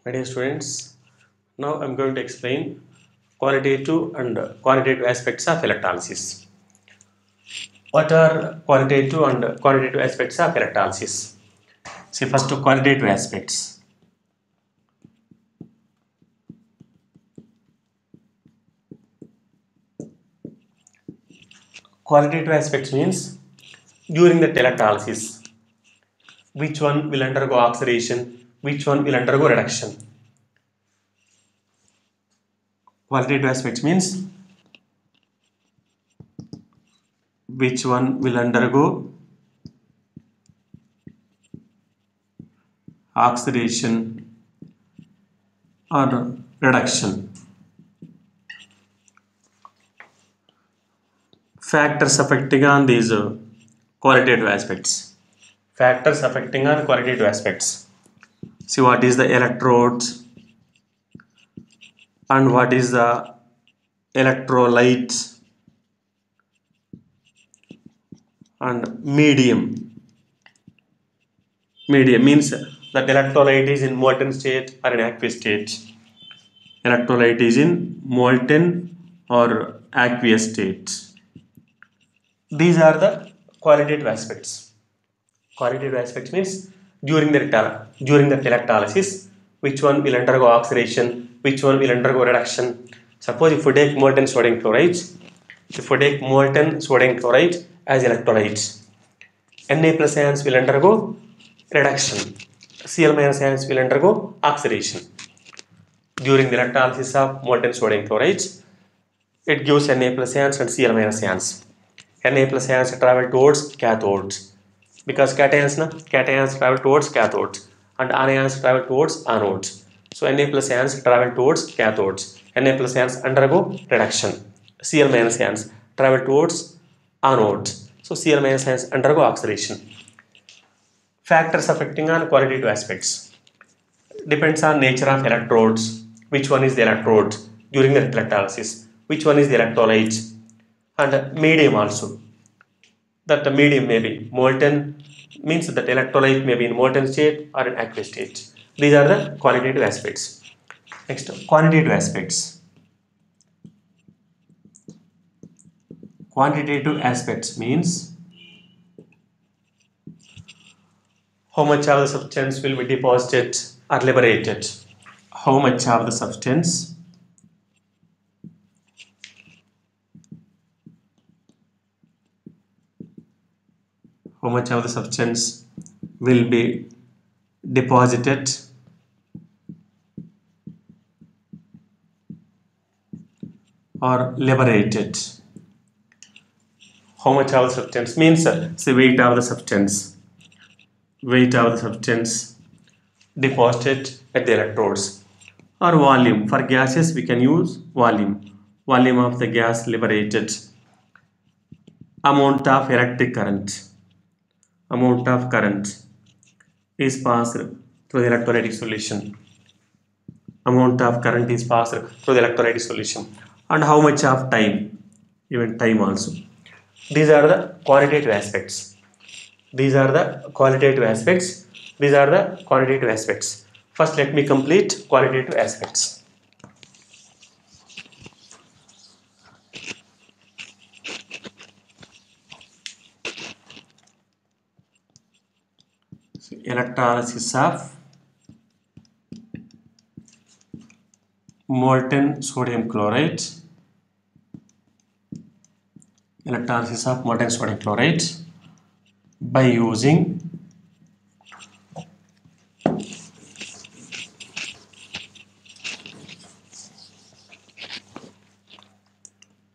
My dear students, now I am going to explain qualitative and quantitative aspects of electrolysis. What are qualitative and quantitative aspects of electrolysis? See, first qualitative aspects. Qualitative aspects means during the electrolysis, which one will undergo oxidation, which one will undergo reduction. Qualitative aspects means which one will undergo oxidation or reduction. Factors affecting on these qualitative aspects. Factors affecting on qualitative aspects. See what is the electrodes and what is the electrolytes and medium. Medium means that electrolyte is in molten state or in aqueous state. Electrolyte is in molten or aqueous state. These are the qualitative aspects. Qualitative aspects means during the electrolysis, which one will undergo oxidation, which one will undergo reduction. Suppose if we take molten sodium chloride as electrolyte, Na plus ions will undergo reduction, Cl minus ions will undergo oxidation. During the electrolysis of molten sodium chloride, it gives Na plus ions and Cl minus ions. Na plus ions travel towards cathodes because cations travel towards cathodes and anions travel towards anodes. So Na plus ions travel towards cathodes. Na plus ions undergo reduction. Cl minus ions travel towards anodes. So Cl minus ions undergo oxidation. Factors affecting on qualitative aspects depends on nature of electrodes. Which one is the electrode during the electrolysis? Which one is the electrolyte? And medium also. That the medium may be molten, means that electrolyte may be in molten state or in aqueous state. These are the qualitative aspects. Next, quantitative aspects. Quantitative aspects means how much of the substance will be deposited or liberated. How much of the substance will be deposited or liberated. How much of the substance means the weight of the substance. Weight of the substance deposited at the electrodes. Or volume. For gases we can use volume. Volume of the gas liberated. Amount of electric current. Amount of current is passed through the electrolytic solution. Amount of current is passed through the electrolytic solution. And how much of time, even time also. These are the quantitative aspects. These are the qualitative aspects. These are the quantitative aspects. First, let me complete qualitative aspects. So, electrolysis of molten sodium chloride. Electrolysis of molten sodium chloride by using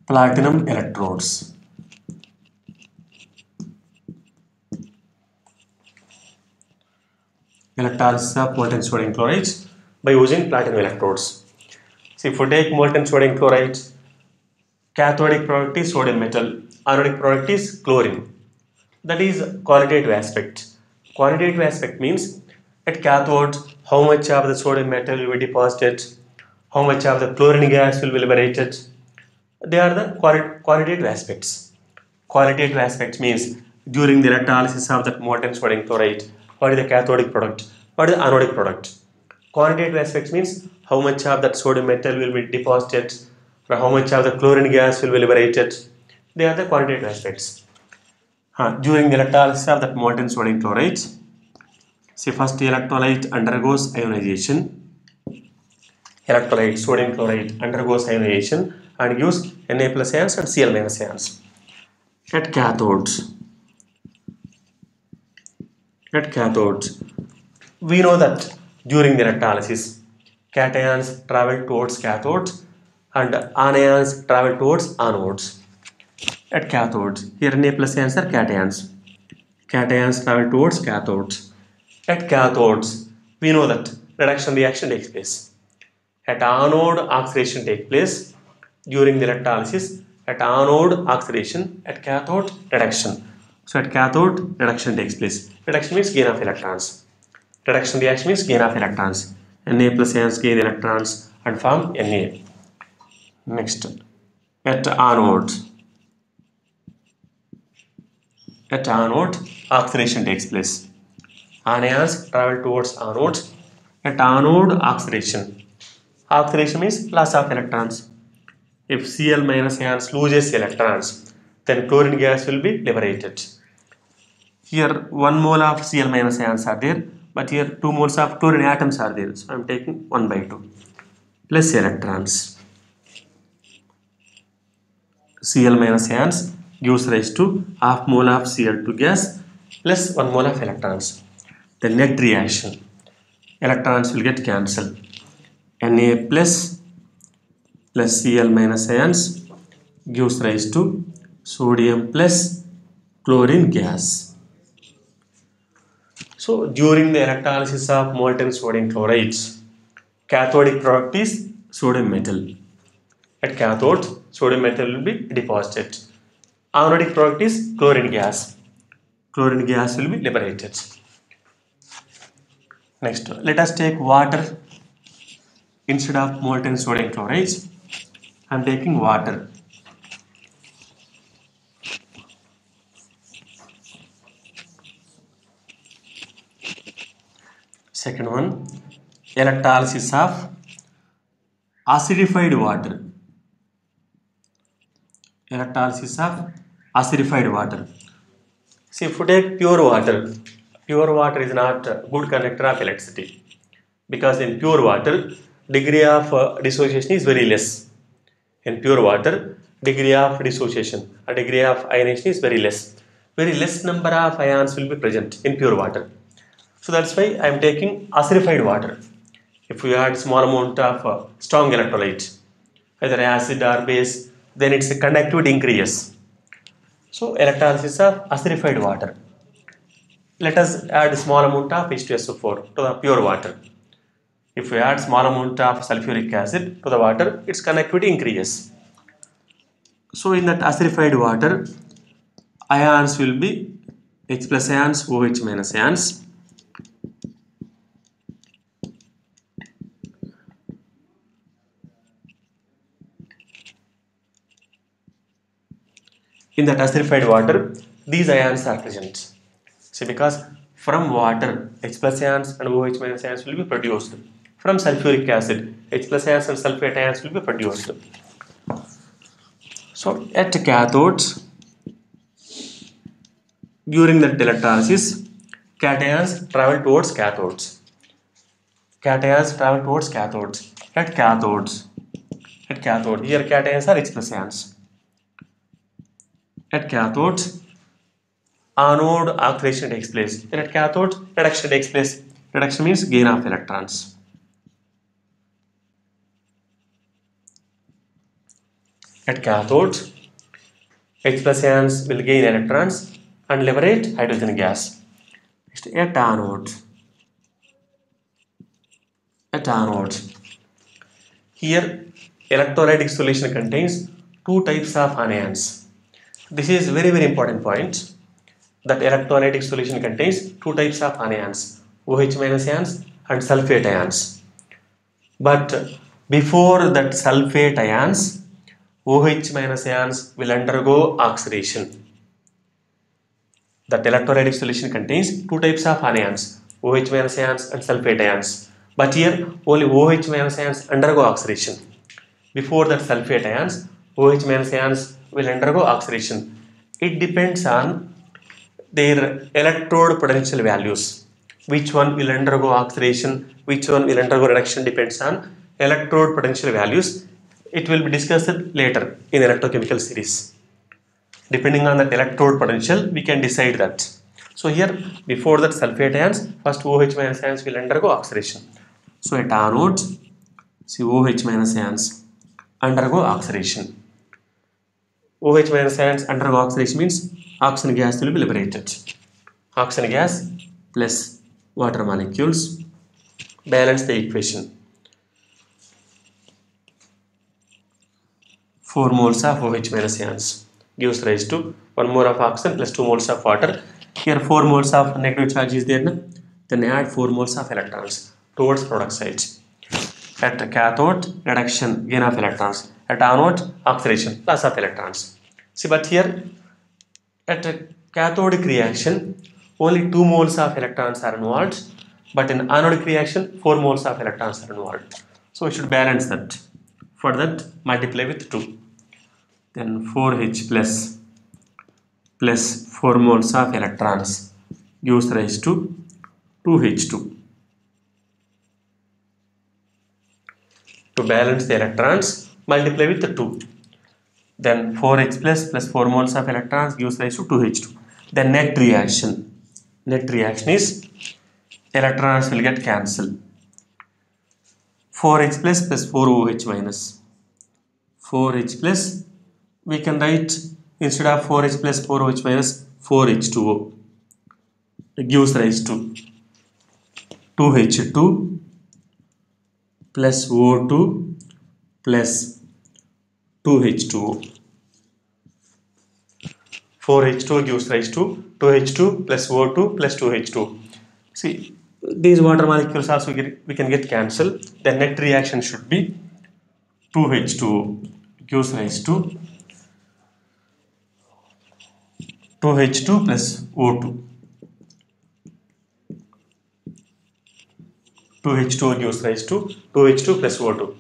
platinum electrodes. Electrolysis of molten sodium chloride by using platinum electrodes. See, if we take molten sodium chloride, cathodic product is sodium metal, anodic product is chlorine. That is qualitative aspect. Quantitative aspect means at cathode how much of the sodium metal will be deposited, how much of the chlorine gas will be liberated. They are the qualitative aspects. Qualitative aspects means during the electrolysis of that molten sodium chloride, what is the cathodic product, what is the anodic product. Quantitative aspects means how much of that sodium metal will be deposited or how much of the chlorine gas will be liberated. They are the quantitative aspects. During the electrolysis of that molten sodium chloride, see, first electrolyte undergoes ionization. Electrolyte sodium chloride undergoes ionization and gives Na plus ions and Cl minus ions. At cathodes, we know that during the electrolysis, cations travel towards cathodes and anions travel towards anodes. At cathodes, here Na plus ions are cations. Cations travel towards cathodes. At cathodes, we know that reduction reaction takes place. At anode, oxidation takes place. During the electrolysis, at anode, oxidation, at cathode, reduction. So at cathode, reduction takes place. Reduction means gain of electrons. Reduction reaction means gain of electrons. Na plus ions gain electrons and form Na. Next, at anode, oxidation takes place. Anions travel towards anodes. At anode, oxidation. Oxidation means loss of electrons. If Cl minus ions loses electrons, then chlorine gas will be liberated. Here 1 mole of Cl minus ions are there, but here 2 moles of chlorine atoms are there. So I am taking 1 by 2 plus electrons. Cl minus ions gives rise to half mole of Cl2 gas plus 1 mole of electrons. The net reaction, electrons will get cancelled. Na plus Cl minus ions gives rise to sodium plus chlorine gas. So during the electrolysis of molten sodium chlorides, cathodic product is sodium metal. At cathode, sodium metal will be deposited. Anodic product is chlorine gas. Chlorine gas will be liberated. Next, let us take water instead of molten sodium chloride. I am taking water. Second one, electrolysis of acidified water. Electrolysis of acidified water. See, if you take pure water is not a good conductor of electricity, because in pure water, degree of dissociation is very less. In pure water, degree of dissociation, a degree of ionization is very less. Very less number of ions will be present in pure water. So that's why I am taking acidified water. If you add small amount of strong electrolyte, either acid or base, then its conductivity increases. So electrolysis of acidified water. Let us add small amount of H2SO4 to the pure water. If we add small amount of sulfuric acid to the water, its conductivity increases. So in that acidified water, ions will be H plus ions, OH minus ions. In that acidified water, these ions are present. See, because from water, H plus ions and OH minus ions will be produced. From sulfuric acid, H plus ions and sulfate ions will be produced. So at cathodes, during the electrolysis, cations travel towards cathodes. Cations travel towards cathodes. At cathode, here cations are H plus ions. At cathodes, anode oxidation takes place. And at cathode, reduction takes place. Reduction means gain of electrons. At cathode, H plus ions will gain electrons and liberate hydrogen gas. Next, at anodes, here electrolytic solution contains two types of anions. This is very important point, that electrolytic solution contains two types of anions, OH minus ions and sulfate ions. But before that sulfate ions, OH minus ions will undergo oxidation. That electrolytic solution contains two types of anions, OH minus ions and sulfate ions. But here only OH minus ions undergo oxidation. Before that sulfate ions, OH minus ions will undergo oxidation. It depends on their electrode potential values. Which one will undergo oxidation, which one will undergo reduction depends on electrode potential values. It will be discussed later in electrochemical series. Depending on that electrode potential, we can decide that. So here, before that sulfate ions, first OH minus ions will undergo oxidation. So at anode, see OH minus ions undergo oxidation. OH minus ions undergo oxidation means oxygen gas will be liberated. Oxygen gas plus water molecules balance the equation. 4 moles of OH minus ions gives rise to 1 mole of oxygen plus 2 moles of water. Here 4 moles of negative charge is there. Then add 4 moles of electrons towards product side. At cathode, reduction, gain of electrons. At anode, oxidation, loss of electrons. See, but here at a cathodic reaction, only 2 moles of electrons are involved, but in anodic reaction, 4 moles of electrons are involved. So we should balance that. For that, multiply with 2. Then 4H plus 4 moles of electrons gives rise to 2H2. To balance the electrons, multiply with the 2. Then 4H plus 4 moles of electrons gives rise to 2H2. The net reaction is electrons will get cancelled. 4H plus 4OH minus. 4H plus, we can write instead of 4H plus 4OH minus 4H2O. It gives rise to 2H2 plus O2 plus 2H2O. 4H2 gives rise to 2H2 plus O2 plus 2H2O. See, these water molecules also we can get cancelled. The net reaction should be 2H2O gives rise to 2H2 plus O2. 2H2O gives rise to 2H2 plus O2.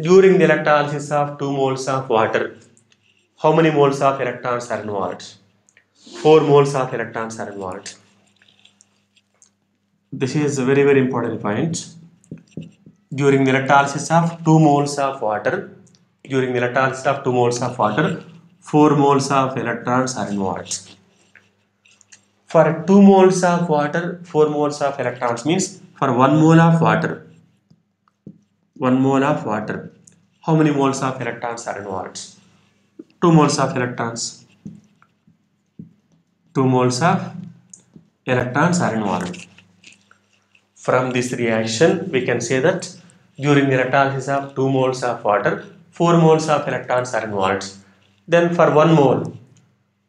During the electrolysis of 2 moles of water, how many moles of electrons are involved? 4 moles of electrons are involved. This is a very important point. During the electrolysis of 2 moles of water, 4 moles of electrons are involved. For 2 moles of water, 4 moles of electrons means for 1 mole of water, how many moles of electrons are involved? 2 moles of electrons. 2 moles of electrons are involved. From this reaction, we can say that during the electrolysis of 2 moles of water, 4 moles of electrons are involved. Then for 1 mole,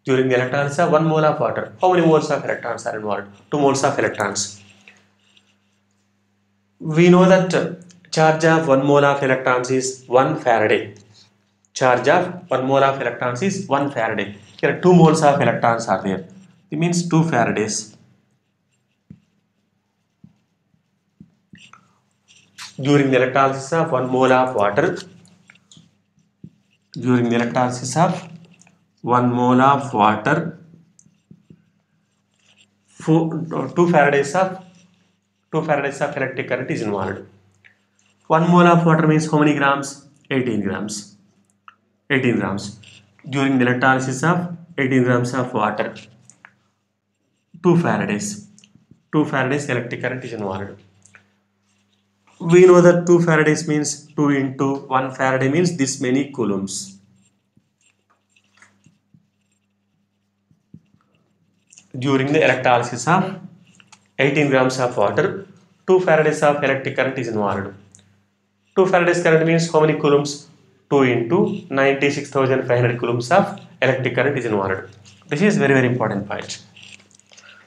during the electrolysis of 1 mole of water, how many moles of electrons are involved? 2 moles of electrons. We know that charge of 1 mole of electrons is 1 Faraday. Charge of 1 mole of electrons is 1 Faraday. Here 2 moles of electrons are there. It means 2 Faradays. During the electrolysis of 1 mole of water, 2 Faradays of electric current is involved. 1 mole of water means how many grams? 18 grams. 18 grams. During the electrolysis of 18 grams of water, 2 Faradays electric current is involved. We know that 2 Faradays means 2 into 1 Faraday means this many coulombs. During the electrolysis of 18 grams of water, 2 Faradays of electric current is involved. 2 Faradays current means how many coulombs? 2 into 96,500 coulombs of electric current is involved. This is very important point.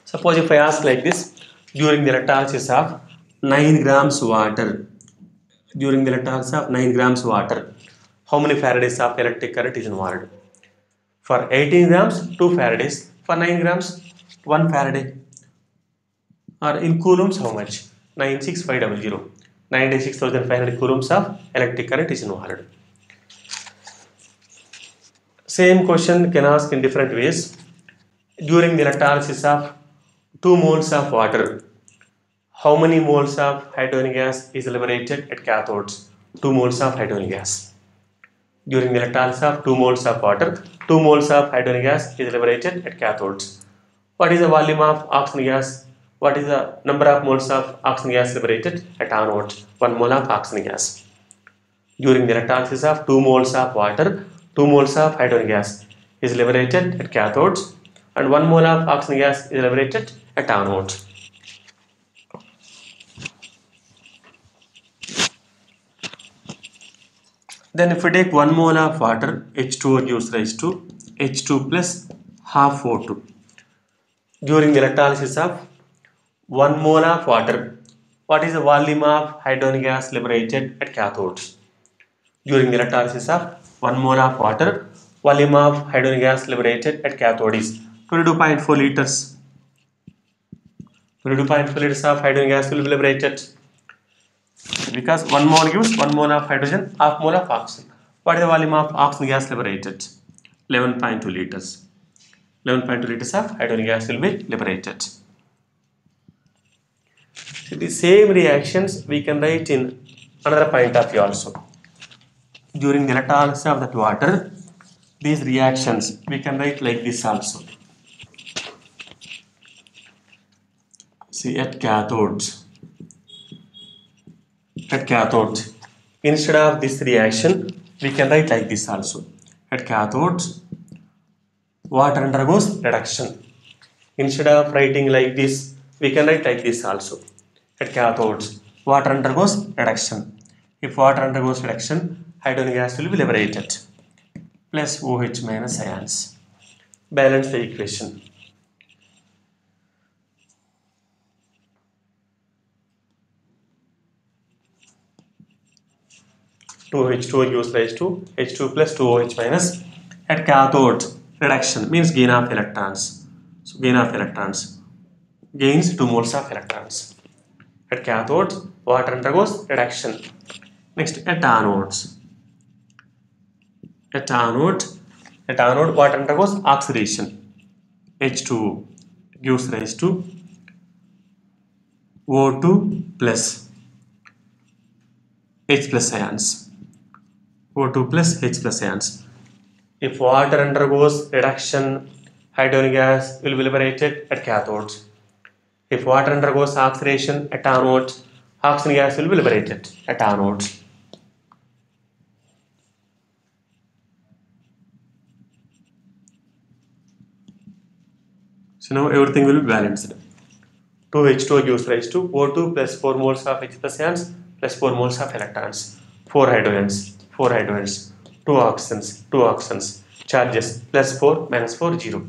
Suppose if I ask like this, during the electrolysis of 9 grams water, how many Faradays of electric current is involved? For 18 grams, 2 Faradays. For 9 grams, 1 Faraday. Or in coulombs, how much? 96500. 96,500 coulombs of electric current is involved. Same question can ask in different ways. During the electrolysis of 2 moles of water, how many moles of hydrogen gas is liberated at cathodes? 2 moles of hydrogen gas. During the electrolysis of 2 moles of water, 2 moles of hydrogen gas is liberated at cathodes. What is the volume of oxygen gas? What is the number of moles of oxygen gas liberated at anodes? 1 mole of oxygen gas. During the electrolysis of 2 moles of water, 2 moles of hydrogen gas is liberated at cathodes and 1 mole of oxygen gas is liberated at anodes. Then if we take 1 mole of water, H2O gives rise to H2 plus half O2. During the electrolysis of 1 mole of water, what is the volume of hydrogen gas liberated at cathodes? During the electrolysis of 1 mole of water, volume of hydrogen gas liberated at cathode is 22.4 liters. 22.4 liters of hydrogen gas will be liberated. Because 1 mole gives 1 mole of hydrogen, half mole of oxygen. What is the volume of oxygen gas liberated? 11.2 liters. 11.2 liters of hydrogen gas will be liberated. So the same reactions we can write in another point of view also. During the electrolysis of that water, these reactions we can write like this also. See, at cathodes, instead of this reaction, we can write like this also. At cathodes, water undergoes reduction. Instead of writing like this, we can write like this also. At cathodes, water undergoes reduction. If water undergoes reduction, hydrogen gas will be liberated. Plus OH minus ions. Balance the equation. H2O gives rise to H2 plus 2OH minus. At cathode, reduction means gain of electrons. So gain of electrons gains 2 moles of electrons. At cathode, water undergoes reduction. Next, at anodes. At anode, water undergoes oxidation. H2O gives rise to O2 plus H plus ions. O2 plus H plus ions. If water undergoes reduction, hydrogen gas will be liberated at cathodes. If water undergoes oxidation at anodes, oxygen gas will be liberated at anodes. So now everything will be balanced. 2H2O gives rise to O2 plus 4 moles of H plus ions plus 4 moles of electrons. 4 hydrogens, 2 oxygens, charges plus 4 minus 4, 0.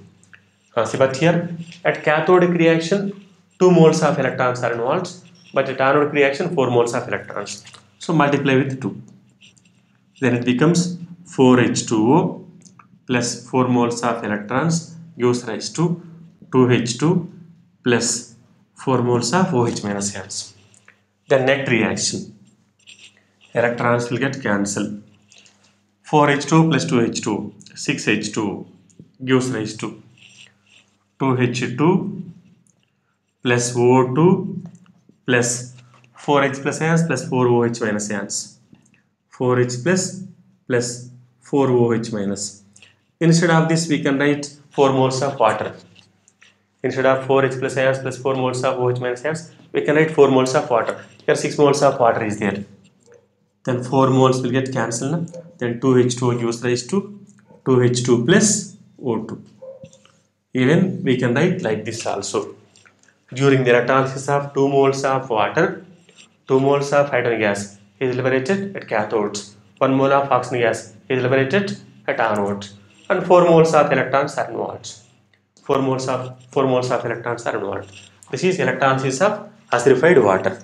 See, but here at cathodic reaction 2 moles of electrons are involved, but at anodic reaction 4 moles of electrons. So multiply with 2. Then it becomes 4H2O plus 4 moles of electrons gives rise to 2H2 plus 4 moles of OH minus ions. The net reaction, electrons will get cancelled. 4H2 plus 2H2, 6H2 gives rise to 2H2 plus O2 plus 4H plus ions plus 4OH minus ions. 4H plus 4OH minus. Instead of this, we can write 4 moles of water. Instead of 4H plus ions plus 4 moles of OH minus ions, we can write 4 moles of water. Here 6 moles of water is there. Then 4 moles will get cancelled. Then 2H2O gives rise to 2H2 plus O2. Even we can write like this also. During the electrolysis of 2 moles of water, 2 moles of hydrogen gas is liberated at cathodes. 1 mole of oxygen gas is liberated at anodes. And 4 moles of electrons are involved. 4 moles of electrons are involved. This is electrolysis of acidified water.